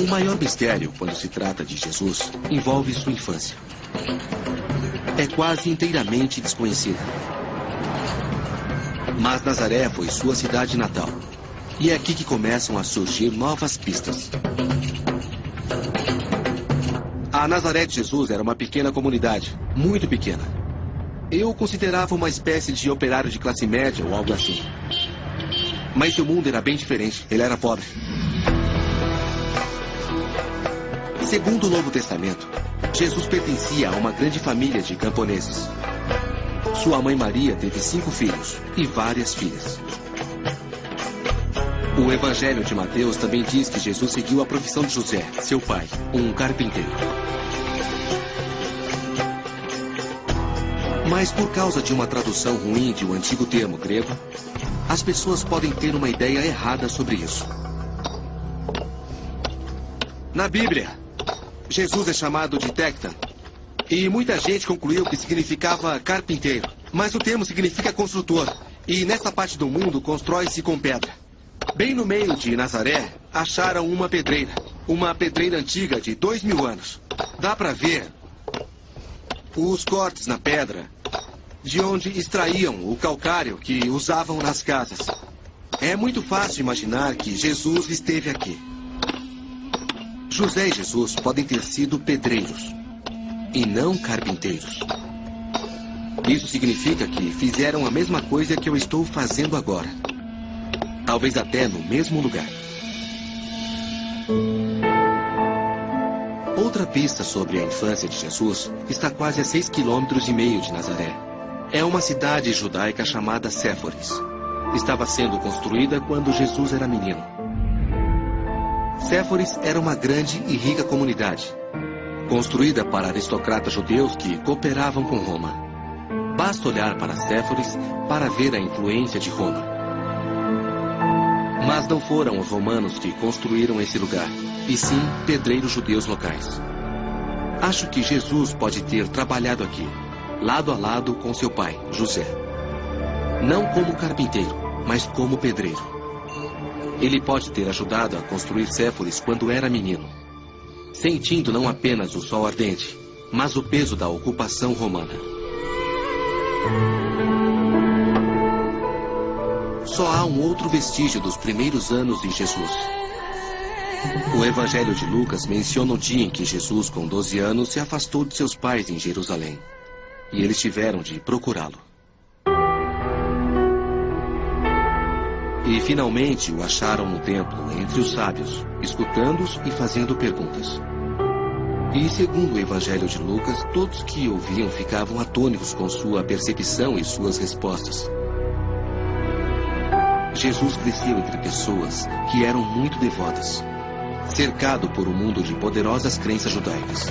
O maior mistério, quando se trata de Jesus, envolve sua infância. É quase inteiramente desconhecida. Mas Nazaré foi sua cidade natal. E é aqui que começam a surgir novas pistas. A Nazaré de Jesus era uma pequena comunidade, muito pequena. Eu o considerava uma espécie de operário de classe média ou algo assim. Mas seu mundo era bem diferente. Ele era pobre. Segundo o Novo Testamento, Jesus pertencia a uma grande família de camponeses. Sua mãe Maria teve 5 filhos e várias filhas. O Evangelho de Mateus também diz que Jesus seguiu a profissão de José, seu pai, um carpinteiro. Mas por causa de uma tradução ruim de um antigo termo grego, as pessoas podem ter uma ideia errada sobre isso. Na Bíblia, Jesus é chamado de Tectan, e muita gente concluiu que significava carpinteiro. Mas o termo significa construtor, e nessa parte do mundo constrói-se com pedra. Bem no meio de Nazaré, acharam uma pedreira antiga de 2000 anos. Dá para ver os cortes na pedra, de onde extraíam o calcário que usavam nas casas. É muito fácil imaginar que Jesus esteve aqui. José e Jesus podem ter sido pedreiros, e não carpinteiros. Isso significa que fizeram a mesma coisa que eu estou fazendo agora. Talvez até no mesmo lugar. Outra pista sobre a infância de Jesus está quase a 6,5 km de Nazaré. É uma cidade judaica chamada Séforis. Estava sendo construída quando Jesus era menino. Séforis era uma grande e rica comunidade, construída para aristocratas judeus que cooperavam com Roma. Basta olhar para Séforis para ver a influência de Roma. Mas não foram os romanos que construíram esse lugar, e sim pedreiros judeus locais. Acho que Jesus pode ter trabalhado aqui, lado a lado com seu pai, José. Não como carpinteiro, mas como pedreiro. Ele pode ter ajudado a construir Séforis quando era menino, sentindo não apenas o sol ardente, mas o peso da ocupação romana. Só há um outro vestígio dos primeiros anos de Jesus. O Evangelho de Lucas menciona o dia em que Jesus, com 12 anos, se afastou de seus pais em Jerusalém. E eles tiveram de procurá-lo. E finalmente o acharam no templo, entre os sábios, escutando-os e fazendo perguntas. E segundo o Evangelho de Lucas, todos que ouviam ficavam atônitos com sua percepção e suas respostas. Jesus cresceu entre pessoas que eram muito devotas, cercado por um mundo de poderosas crenças judaicas.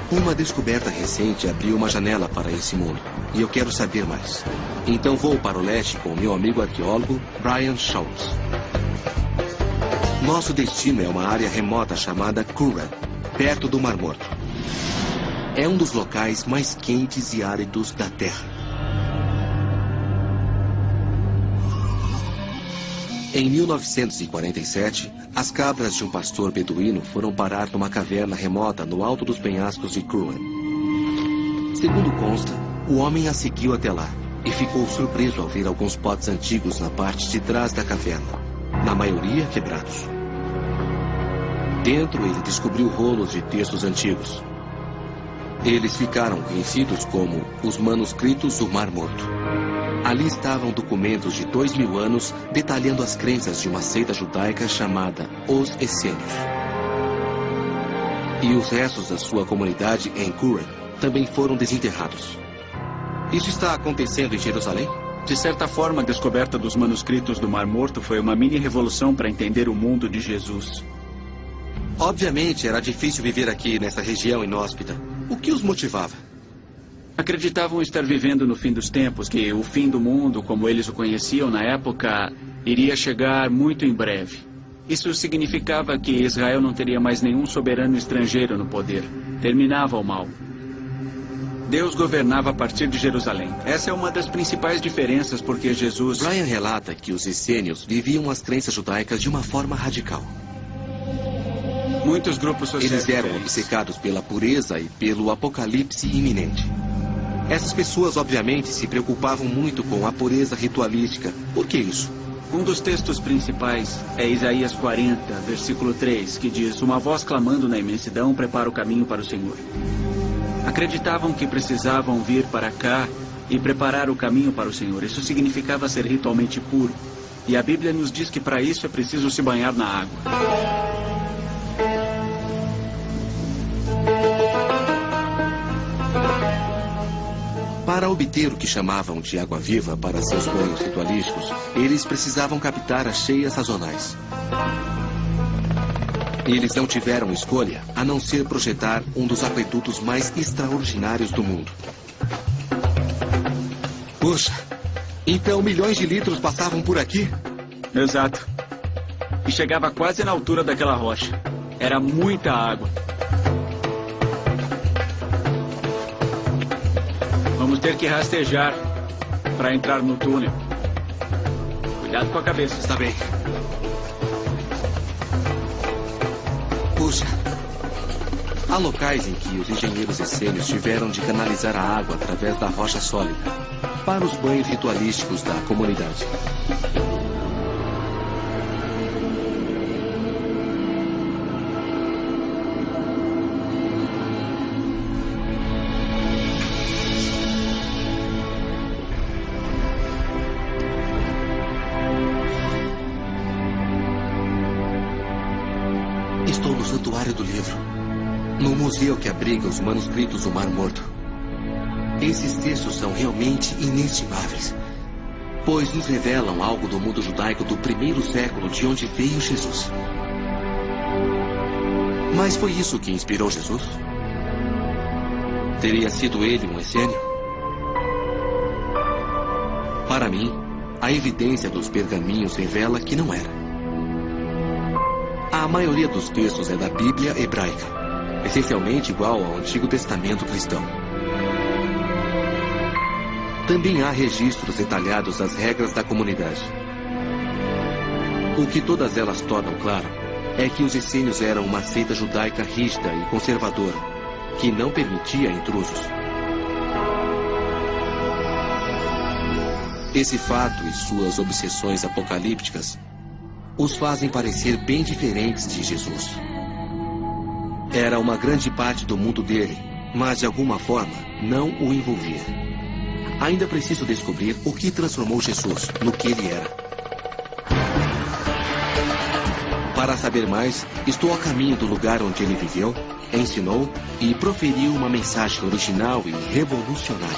Uma descoberta recente abriu uma janela para esse mundo, e eu quero saber mais. Então vou para o leste com meu amigo arqueólogo Brian Schultz. Nosso destino é uma área remota chamada Qumran, perto do Mar Morto. É um dos locais mais quentes e áridos da Terra. Em 1947, as cabras de um pastor beduíno foram parar numa caverna remota no alto dos penhascos de Qumran. Segundo consta, o homem a seguiu até lá e ficou surpreso ao ver alguns potes antigos na parte de trás da caverna, na maioria quebrados. Dentro, ele descobriu rolos de textos antigos. Eles ficaram conhecidos como os manuscritos do Mar Morto. Ali estavam documentos de 2000 anos detalhando as crenças de uma seita judaica chamada Os Essênios. E os restos da sua comunidade em Qumran também foram desenterrados. Isso está acontecendo em Jerusalém? De certa forma, a descoberta dos manuscritos do Mar Morto foi uma mini-revolução para entender o mundo de Jesus. Obviamente, era difícil viver aqui nessa região inóspita. O que os motivava? Acreditavam estar vivendo no fim dos tempos, que o fim do mundo, como eles o conheciam na época, iria chegar muito em breve. Isso significava que Israel não teria mais nenhum soberano estrangeiro no poder. Terminava o mal. Deus governava a partir de Jerusalém. Essa é uma das principais diferenças porque Jesus... Brian relata que os essênios viviam as crenças judaicas de uma forma radical. Muitos grupos sociais Eles eram diferentes. obcecados pela pureza e pelo apocalipse iminente. Essas pessoas, obviamente, se preocupavam muito com a pureza ritualística. Por que isso? Um dos textos principais é Isaías 40, versículo 3, que diz: uma voz clamando na imensidão prepara o caminho para o Senhor. Acreditavam que precisavam vir para cá e preparar o caminho para o Senhor. Isso significava ser ritualmente puro. E a Bíblia nos diz que para isso é preciso se banhar na água. Para obter o que chamavam de água viva para seus banhos ritualísticos, eles precisavam captar as cheias sazonais. Eles não tiveram escolha a não ser projetar um dos aquedutos mais extraordinários do mundo. Puxa, então milhões de litros passavam por aqui? Exato. E chegava quase na altura daquela rocha. Era muita água. Vamos ter que rastejar para entrar no túnel. Cuidado com a cabeça. Está bem. Puxa. Há locais em que os engenheiros essênios tiveram de canalizar a água através da rocha sólida para os banhos ritualísticos da comunidade. Estou no Santuário do Livro, no museu que abriga os manuscritos do Mar Morto. Esses textos são realmente inestimáveis, pois nos revelam algo do mundo judaico do primeiro século de onde veio Jesus. Mas foi isso que inspirou Jesus? Teria sido ele um essênio? Para mim, a evidência dos pergaminhos revela que não era. A maioria dos textos é da Bíblia hebraica, essencialmente igual ao Antigo Testamento cristão. Também há registros detalhados das regras da comunidade. O que todas elas tornam claro é que os essênios eram uma seita judaica rígida e conservadora, que não permitia intrusos. Esse fato e suas obsessões apocalípticas os fazem parecer bem diferentes de Jesus. Era uma grande parte do mundo dele, mas de alguma forma não o envolvia. Ainda preciso descobrir o que transformou Jesus no que ele era. Para saber mais, estou a caminho do lugar onde ele viveu, ensinou e proferiu uma mensagem original e revolucionária.